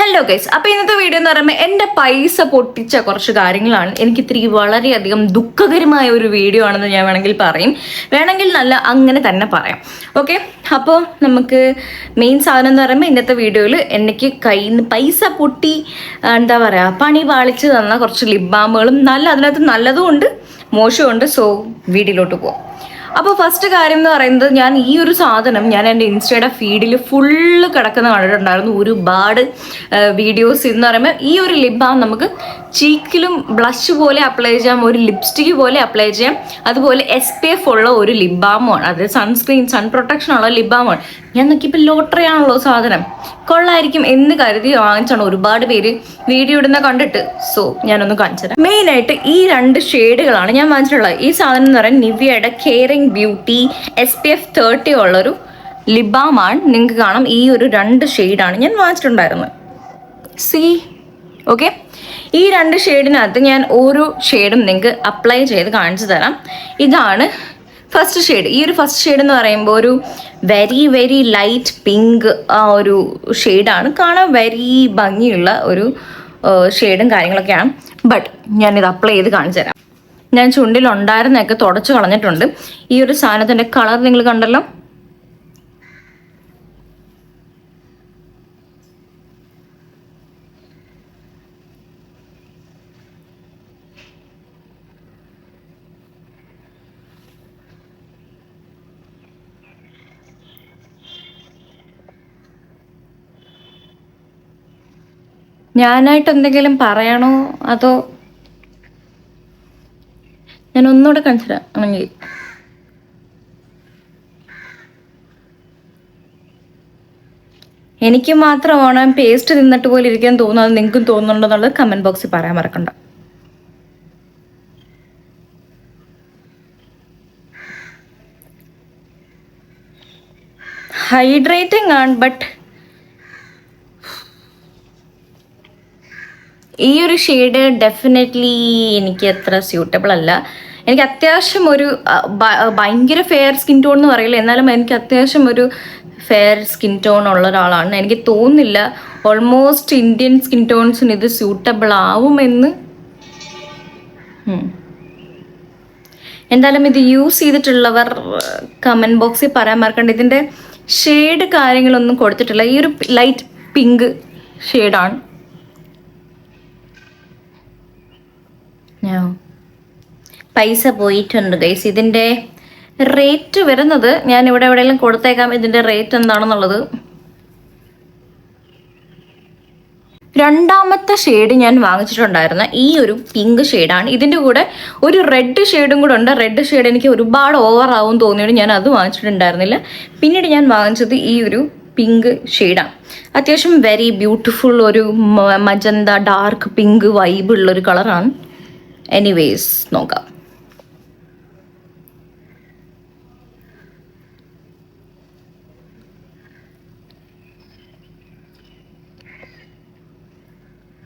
Hello guys, അപ്പോൾ ഇന്നത്തെ video എന്ന് പറയുമ്പോൾ എൻ്റെ പൈസ പൊട്ടിച്ച കുറച്ച് കാര്യങ്ങളാണ്. എനിക്ക് ഇത്തിരി വളരെയധികം ദുഃഖകരമായ ഒരു വീഡിയോ ആണെന്ന് ഞാൻ വേണമെങ്കിൽ നല്ല അങ്ങനെ തന്നെ പറയാം. ഓക്കെ, അപ്പോൾ നമുക്ക് മെയിൻ സാധനം എന്ന് പറയുമ്പോൾ ഇന്നത്തെ വീഡിയോയിൽ എനിക്ക് കയ്യിൽ നിന്ന് പൈസ പൊട്ടി എന്താ പറയുക പണി പാളിച്ച് തന്ന കുറച്ച് ലിപ് ബാമുകളും അതിനകത്ത് നല്ലതും ഉണ്ട് മോശമുണ്ട്. സോ വീഡിയോയിലോട്ട് പോകാം. അപ്പോൾ ഫസ്റ്റ് കാര്യം എന്ന് പറയുന്നത്, ഞാൻ ഈ ഒരു സാധനം ഞാൻ എൻ്റെ ഇൻസ്റ്റയുടെ ഫീഡിൽ ഫുള്ള് കിടക്കുന്ന കണ്ടിട്ടുണ്ടായിരുന്നു ഒരുപാട് വീഡിയോസ്. എന്ന് പറയുമ്പോൾ ഈ ഒരു ലിപ് ബാം നമുക്ക് ചീക്കിലും ബ്ലഷ് പോലെ അപ്ലൈ ചെയ്യാം, ഒരു ലിപ്സ്റ്റിക്ക് പോലെ അപ്ലൈ ചെയ്യാം, അതുപോലെ SPF ഉള്ള ഒരു ലിപ് ബാമാണ്. അത് സൺ പ്രൊട്ടക്ഷൻ ഉള്ള ലിപ് ബാമാണ്. ഞാൻ നോക്കിയപ്പോൾ ലോട്ടറി ആണല്ലോ സാധനം, കൊള്ളായിരിക്കും എന്ന് കരുതി വാങ്ങിച്ചാണ്. ഒരുപാട് പേര് വീഡിയോ ഇടുന്ന കണ്ടിട്ട്. സോ ഞാനൊന്ന് കാണിച്ചു തരാം. മെയിനായിട്ട് ഈ 2 ഷെയ്ഡുകളാണ് ഞാൻ വാങ്ങിച്ചിട്ടുള്ളത്. ഈ സാധനം എന്ന് പറയുന്നത് നിവിയയുടെ കെയറിംഗ് ബ്യൂട്ടി SPF 30 ഉള്ളൊരു ലിപ് ബാമാണ്. നിങ്ങൾക്ക് കാണാം ഈ ഒരു 2 ഷെയ്ഡാണ് ഞാൻ വാങ്ങിച്ചിട്ടുണ്ടായിരുന്നത്. ഓക്കെ, ഈ 2 ഷെയ്ഡിനകത്ത് ഞാൻ ഓരോ ഷെയ്ഡും നിങ്ങൾക്ക് അപ്ലൈ ചെയ്ത് കാണിച്ചു തരാം. ഇതാണ് ഫസ്റ്റ് ഷെയ്ഡ്. ഈ ഒരു ഫസ്റ്റ് ഷെയ്ഡ് എന്ന് പറയുമ്പോൾ ഒരു വെരി ലൈറ്റ് പിങ്ക് ആ ഒരു ഷെയ്ഡാണ്. കാണാൻ വെരി ഭംഗിയുള്ള ഒരു ഷെയ്ഡും കാര്യങ്ങളൊക്കെയാണ്. ബട്ട് ഞാനിത് അപ്ലൈ ചെയ്ത് കാണിച്ചു തരാം. ഞാൻ ചുണ്ടിലുണ്ടായിരുന്നൊക്കെ തുടച്ചു കളഞ്ഞിട്ടുണ്ട്. ഈ ഒരു സാധനത്തിൻ്റെ കളർ നിങ്ങൾ കണ്ടല്ലോ. ഞാനായിട്ട് എന്തെങ്കിലും പറയണോ അതോ ഞാൻ ഒന്നുകൂടെ കാണിച്ചു തരാം ആണെങ്കിൽ. എനിക്ക് മാത്രമാണ് പേസ്റ്റ് തിന്നിട്ട് പോലെ ഇരിക്കാൻ തോന്നുന്നത്, നിങ്ങൾക്കും തോന്നുന്നുണ്ടോ എന്നുള്ളത് കമൻറ്റ് ബോക്സിൽ പറയാൻ മറക്കണ്ട. ഹൈഡ്രേറ്റിംഗ് ആണ്, ബട്ട് ഈ ഒരു ഷെയ്ഡ് ഡെഫിനറ്റ്ലി എനിക്ക് അത്ര സ്യൂട്ടബിൾ അല്ല. എനിക്ക് അത്യാവശ്യം ഒരു ഭയങ്കര ഫെയർ സ്കിൻ ടോൺ എന്ന് പറയില്ല, എന്നാലും എനിക്ക് അത്യാവശ്യം ഒരു ഫെയർ സ്കിൻ ടോൺ ഉള്ള ഒരാളാണ്. എനിക്ക് തോന്നുന്നില്ല ഓൾമോസ്റ്റ് ഇന്ത്യൻ സ്കിൻ ടോൺസിന് ഇത് സ്യൂട്ടബിൾ ആവുമെന്ന്. എന്തായാലും ഇത് യൂസ് ചെയ്തിട്ടുള്ളവർ കമൻറ്റ് ബോക്സിൽ പറയാൻ മറക്കണ്ട. ഇതിൻ്റെ ഷെയ്ഡ് കാര്യങ്ങളൊന്നും കൊടുത്തിട്ടില്ല. ഈ ഒരു ലൈറ്റ് പിങ്ക് ഷെയ്ഡാണ്. പൈസ പോയിട്ടുണ്ട് ഗൈസ്. ഇതിൻ്റെ റേറ്റ് വരുന്നത് ഞാൻ ഇവിടെ എവിടെയെങ്കിലും കൊടുത്തേക്കാം, ഇതിൻ്റെ റേറ്റ് എന്താണെന്നുള്ളത്. രണ്ടാമത്തെ ഷെയ്ഡ് ഞാൻ വാങ്ങിച്ചിട്ടുണ്ടായിരുന്ന ഈ ഒരു പിങ്ക് ഷെയ്ഡാണ്. ഇതിൻ്റെ കൂടെ ഒരു റെഡ് ഷെയ്ഡും കൂടെ ഉണ്ട്. റെഡ് ഷെയ്ഡ് എനിക്ക് ഒരുപാട് ഓവർ ആവും തോന്നിയിട്ട് ഞാൻ അത് വാങ്ങിച്ചിട്ടുണ്ടായിരുന്നില്ല. പിന്നീട് ഞാൻ വാങ്ങിച്ചത് ഈ ഒരു പിങ്ക് ഷെയ്ഡാണ്. അത്യാവശ്യം വെരി ബ്യൂട്ടിഫുൾ ഒരു മജന്ത ഡാർക്ക് പിങ്ക് വൈബ് ഉള്ളൊരു കളറാണ്. എനിവേസ് നോക്കാം.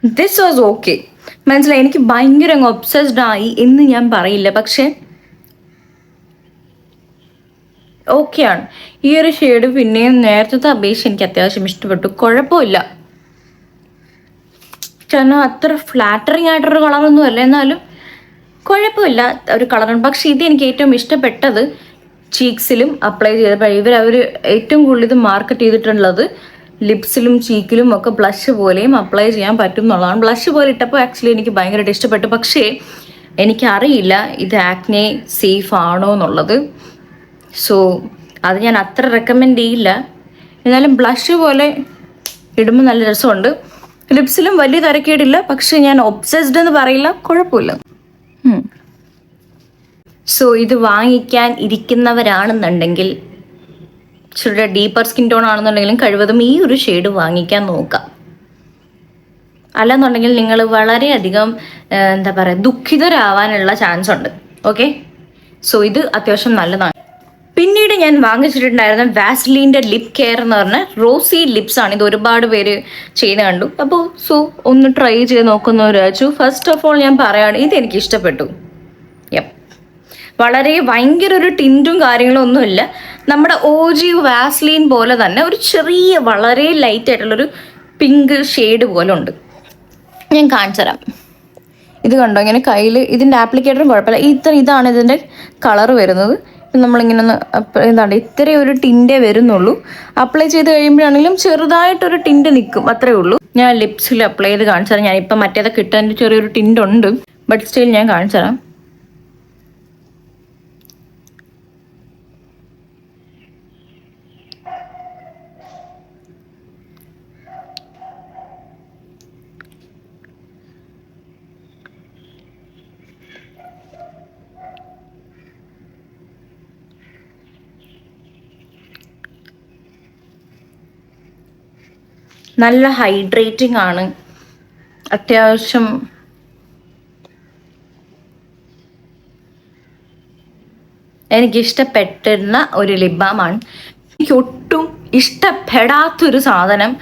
This was okay. മനസ്സിലായി, എനിക്ക് ഭയങ്കര ഒബ്സസ്ഡ് ആയി എന്ന് ഞാൻ പറയില്ല, പക്ഷെ ഓക്കെയാണ്. ഈ ഒരു ഷെയ്ഡ് പിന്നെയും നേരത്തെ അപേക്ഷിച്ച് എനിക്ക് അത്യാവശ്യം ഇഷ്ടപ്പെട്ടു. കുഴപ്പമില്ല, കാരണം അത്ര ഫ്ലാറ്ററിങ് ആയിട്ടൊരു കളറൊന്നും അല്ല, എന്നാലും കുഴപ്പമില്ല ഒരു കളറാണ്. പക്ഷെ ഇത് എനിക്ക് ഏറ്റവും ഇഷ്ടപ്പെട്ടത് ചീക്സിലും അപ്ലൈ ചെയ്തപ്പോൾ അവർ ഏറ്റവും കൂടുതൽ ഇത് മാർക്കറ്റ് ചെയ്തിട്ടുള്ളത് ലിപ്സിലും ചീക്കിലും ഒക്കെ ബ്ലഷ് പോലെയും അപ്ലൈ ചെയ്യാൻ പറ്റും എന്നുള്ളതാണ്. ബ്ലഷ് പോലെ ഇട്ടപ്പോൾ ആക്ച്വലി എനിക്ക് ഭയങ്കരമായിട്ട് ഇഷ്ടപ്പെട്ടു. പക്ഷേ എനിക്കറിയില്ല ഇത് ആക്നെ സേഫ് ആണോ എന്നുള്ളത്. സോ അത് ഞാൻ അത്ര റെക്കമെൻഡ് ചെയ്യില്ല. എന്നാലും ബ്ലഷ് പോലെ ഇടുമ്പോൾ നല്ല രസമുണ്ട്. ലിപ്സിലും വലിയ തരക്കേടില്ല, പക്ഷെ ഞാൻ ഒബ്സസ്ഡ് എന്ന് പറയില്ല, കുഴപ്പമില്ല. സോ ഇത് വാങ്ങിക്കാൻ ഇരിക്കുന്നവരാണെന്നുണ്ടെങ്കിൽ, ഇച്ചിരി ഡീപ്പർ സ്കിൻ ടോൺ ആണെന്നുണ്ടെങ്കിലും കഴിവതും ഈ ഒരു ഷെയ്ഡ് വാങ്ങിക്കാൻ നോക്കാം. അല്ലെന്നുണ്ടെങ്കിൽ നിങ്ങൾ വളരെയധികം എന്താ പറയുക ദുഃഖിതരാവാനുള്ള ചാൻസ് ഉണ്ട്. ഓക്കെ, സോ ഇത് അത്യാവശ്യം നല്ലതാണ്. പിന്നീട് ഞാൻ വാങ്ങിച്ചിട്ടുണ്ടായിരുന്ന വാസ്ലീൻ്റെ ലിപ് കെയർ എന്ന് പറഞ്ഞ റോസി ലിപ്സ് ആണ്. ഇത് ഒരുപാട് പേര് ചെയ്യുന്ന കണ്ടു. അപ്പോൾ സോ ഒന്ന് ട്രൈ ചെയ്ത് നോക്കുന്നവർ വെച്ചു. ഫസ്റ്റ് ഓഫ് ഓൾ ഞാൻ പറയുകയാണ്, ഇത് എനിക്ക് ഇഷ്ടപ്പെട്ടു. വളരെ ഭയങ്കര ഒരു ടിൻറ്റും കാര്യങ്ങളും ഒന്നുമില്ല. നമ്മുടെ OG വാസ്ലീൻ പോലെ തന്നെ ഒരു ചെറിയ വളരെ ലൈറ്റ് ആയിട്ടുള്ളൊരു പിങ്ക് ഷെയ്ഡ് പോലെ ഉണ്ട്. ഞാൻ കാണിച്ചു തരാം. ഇത് കണ്ടോ, ഇങ്ങനെ കയ്യിൽ ഇതിൻ്റെ ആപ്ലിക്കേറ്ററും കുഴപ്പമില്ല. ഇതാണ് ഇതിൻ്റെ കളറ് വരുന്നത്. നമ്മളിങ്ങനെ ഒന്ന് എന്താണ് ഇത്രയും ഒരു ടിൻറ്റേ വരുന്നുള്ളൂ. അപ്ലൈ ചെയ്ത് കഴിയുമ്പോഴാണെങ്കിലും ചെറുതായിട്ടൊരു ടിൻറ്റ് നിൽക്കും, അത്രേ ഉള്ളൂ. ഞാൻ ലിപ്സിൽ അപ്ലൈ ചെയ്ത് കാണിച്ചു തരാം. ഞാനിപ്പം മറ്റേതൊക്കെ ഇട്ടതിൻ്റെ ചെറിയൊരു ടിൻറ്റ് ഉണ്ട്, ബട്ട് സ്റ്റിൽ ഞാൻ കാണിച്ചു തരാം. നല്ല ഹൈഡ്രേറ്റിംഗ് ആണ്, അത്യാവശ്യം എനിക്കിഷ്ടപ്പെട്ടിരുന്ന ഒരു ലിപ് ബാമാണ്. എനിക്ക് ഒട്ടും ഇഷ്ടപ്പെടാത്തൊരു സാധനം,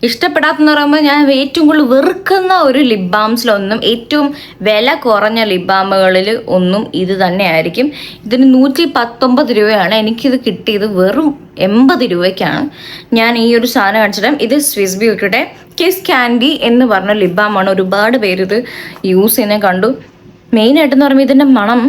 ഇഷ്ടപ്പെടാത്തെന്ന് പറയുമ്പോൾ ഞാൻ ഏറ്റവും കൂടുതൽ വെറുക്കുന്ന ഒരു ലിപ് ബാംസിലൊന്നും, ഏറ്റവും വില കുറഞ്ഞ ലിപ് ബാമുകളിൽ ഒന്നും ഇത് തന്നെയായിരിക്കും. ഇതിന് 119 രൂപയാണ്. എനിക്കിത് കിട്ടിയത് വെറും 80 രൂപയ്ക്കാണ്. ഞാൻ ഈ ഒരു സാധനം കാണിച്ചിട്ട്, ഇത് സ്വിസ് ബ്യൂട്ടിയുടെ കിസ് കാൻഡി എന്ന് പറഞ്ഞ ലിപ് ബാമാണ്. ഒരുപാട് പേര് ഇത് യൂസ് ചെയ്യുന്നത് കണ്ടു. മെയിനായിട്ടെന്ന് പറയുമ്പോൾ ഇതിൻ്റെ മണം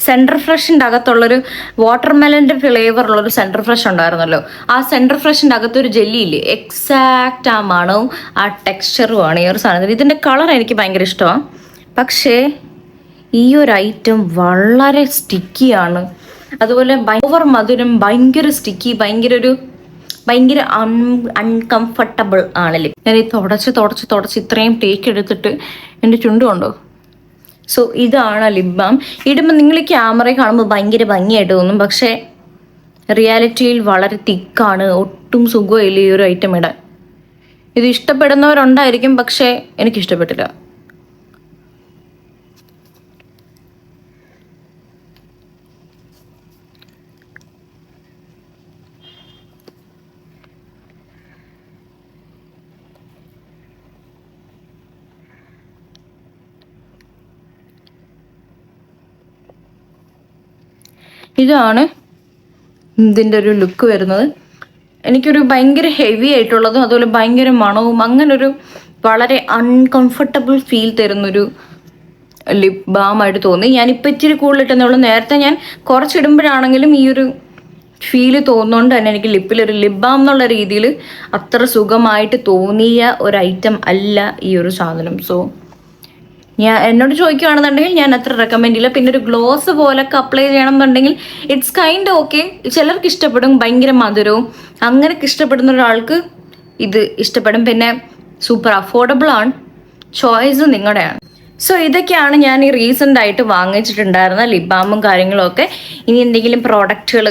സെൻറ്റർ ഫ്രഷിൻ്റെ അകത്തുള്ളൊരു വാട്ടർമെലൻ്റെ ഫ്ലേവറുള്ളൊരു സെൻറ്റർ ഫ്രഷ് ഉണ്ടായിരുന്നല്ലോ, ആ സെൻറ്റർ ഫ്രഷിൻ്റെ അകത്തൊരു ജെല്ലിയില്ലേ, എക്സാക്റ്റ് ആ മണവും ആ ടെക്സ്ചറുമാണ് ഈ ഒരു സാധനത്തിന്. ഇതിൻ്റെ കളർ എനിക്ക് ഭയങ്കര ഇഷ്ടമാണ്, പക്ഷേ ഈ ഒരു ഐറ്റം വളരെ സ്റ്റിക്കിയാണ്. അതുപോലെ ഓവർ മധുരം, ഭയങ്കര സ്റ്റിക്കി, ഭയങ്കര അൺകംഫർട്ടബിൾ ആണല്ലേ. ഞാൻ ഈ തുടച്ച് ഇത്രയും ടേക്ക് എടുത്തിട്ട് എൻ്റെ ചുണ്ടുകൊണ്ടോ. സോ ഇതാണ് ലിപ് ബാം. ഇടുമ്പോൾ നിങ്ങൾ ക്യാമറയിൽ കാണുമ്പോൾ ഭയങ്കര ഭംഗിയായിട്ട് തോന്നും, പക്ഷേ റിയാലിറ്റിയിൽ വളരെ തിക്കാണ്. ഒട്ടും സുഖമില്ല ഈ ഒരു ഐറ്റം ഇടാൻ. ഇത് ഇഷ്ടപ്പെടുന്നവരുണ്ടായിരിക്കും, പക്ഷേ എനിക്കിഷ്ടപ്പെട്ടില്ല. ഇതാണ് ഇതിൻ്റെ ഒരു ലുക്ക് വരുന്നത്. എനിക്കൊരു ഭയങ്കര ഹെവി ആയിട്ടുള്ളതും അതുപോലെ ഭയങ്കര മണവും അങ്ങനൊരു വളരെ അൺകംഫർട്ടബിൾ ഫീൽ തരുന്നൊരു ലിപ് ബാമായിട്ട് തോന്നി. ഞാനിപ്പോൾ ഇച്ചിരി കൂടുതലിട്ടെന്നേ ഉള്ളൂ. നേരത്തെ ഞാൻ കുറച്ചിടുമ്പോഴാണെങ്കിലും ഈ ഒരു ഫീല് തോന്നുന്നതുകൊണ്ട് തന്നെ എനിക്ക് ലിപ്പിലൊരു ലിപ് ബാം എന്നുള്ള രീതിയിൽ അത്ര സുഖമായിട്ട് തോന്നിയ ഒരു ഐറ്റം അല്ല ഈ ഒരു സാധനം. സോ എന്നോട് ചോദിക്കുകയാണെന്നുണ്ടെങ്കിൽ ഞാൻ അത്ര റെക്കമെൻഡ് ചെയ്യില്ല. പിന്നെ ഒരു ഗ്ലോസ് പോലൊക്കെ അപ്ലൈ ചെയ്യണമെന്നുണ്ടെങ്കിൽ ഇറ്റ്സ് കൈൻഡ് ഓക്കെ. ചിലർക്ക് ഇഷ്ടപ്പെടും, ഭയങ്കര മധുരവും അങ്ങനെയൊക്കെ ഇഷ്ടപ്പെടുന്ന ഒരാൾക്ക് ഇത് ഇഷ്ടപ്പെടും. പിന്നെ സൂപ്പർ അഫോർഡബിൾ ആണ്, ചോയ്സ് നിങ്ങളുടെയാണ്. സോ ഇതൊക്കെയാണ് ഞാൻ ഈ റീസെൻ്റ് ആയിട്ട് വാങ്ങിച്ചിട്ടുണ്ടായിരുന്ന ലിപ് ബാമും കാര്യങ്ങളൊക്കെ. ഇനി എന്തെങ്കിലും പ്രോഡക്റ്റുകൾ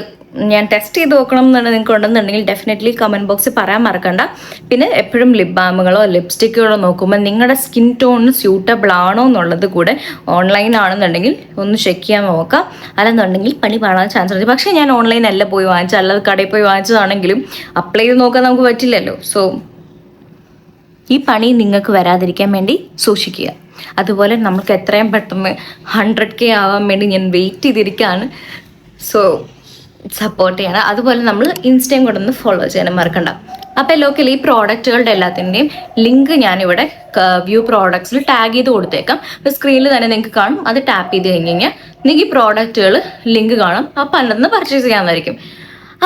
ഞാൻ ടെസ്റ്റ് ചെയ്ത് നോക്കണം എന്നാണ് നിങ്ങൾക്ക് ഉണ്ടെന്നുണ്ടെങ്കിൽ ഡെഫിനറ്റ്ലി കമൻറ്റ് ബോക്സിൽ പറയാൻ മറക്കണ്ട. പിന്നെ എപ്പോഴും ലിപ് ബാമുകളോ ലിപ്സ്റ്റിക്കുകളോ നോക്കുമ്പോൾ നിങ്ങളുടെ സ്കിൻ ടോണിന് സ്യൂട്ടബിൾ ആണോ എന്നുള്ളത് കൂടെ ഓൺലൈൻ ആണെന്നുണ്ടെങ്കിൽ ഒന്ന് ചെക്ക് ചെയ്യാൻ നോക്കാം. അല്ലെന്നുണ്ടെങ്കിൽ പണി പാടാൻ ചാൻസ് ഉണ്ട്. പക്ഷേ ഞാൻ ഓൺലൈൻ അല്ല പോയി വാങ്ങിച്ചത്, അല്ലാതെ കടയിൽ പോയി വാങ്ങിച്ചതാണെങ്കിലും അപ്ലൈ ചെയ്ത് നോക്കാൻ നമുക്ക് പറ്റില്ലല്ലോ. സോ ഈ പണി നിങ്ങൾക്ക് വരാതിരിക്കാൻ വേണ്ടി സൂക്ഷിക്കുക. അതുപോലെ നമുക്ക് എത്രയും പെട്ടെന്ന് 100K ആവാൻ വേണ്ടി ഞാൻ വെയിറ്റ് ചെയ്തിരിക്കുകയാണ്. സോ സപ്പോർട്ട് ചെയ്യണം. അതുപോലെ നമ്മൾ ഇൻസ്റ്റയും കൂടെ ഒന്ന് ഫോളോ ചെയ്യാനും മറക്കണ്ട. അപ്പോൾ ലോക്കൽ ഈ പ്രോഡക്റ്റുകളുടെ എല്ലാത്തിൻ്റെയും ലിങ്ക് ഞാനിവിടെ വ്യൂ പ്രോഡക്ട്സിൽ ടാഗ് ചെയ്ത് കൊടുത്തേക്കാം. അപ്പോൾ സ്ക്രീനിൽ തന്നെ നിങ്ങൾക്ക് കാണും. അത് ടാപ്പ് ചെയ്ത് കഴിഞ്ഞ് കഴിഞ്ഞാൽ നിങ്ങൾക്ക് ഈ പ്രോഡക്റ്റുകൾ ലിങ്ക് കാണും. അപ്പോൾ അതിനകത്ത് പർച്ചേസ് ചെയ്യാമെന്നായിരിക്കും.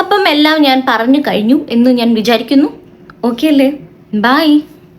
അപ്പം എല്ലാം ഞാൻ പറഞ്ഞു കഴിഞ്ഞു എന്ന് ഞാൻ വിചാരിക്കുന്നു. ഓക്കെ അല്ലേ? ബൈ.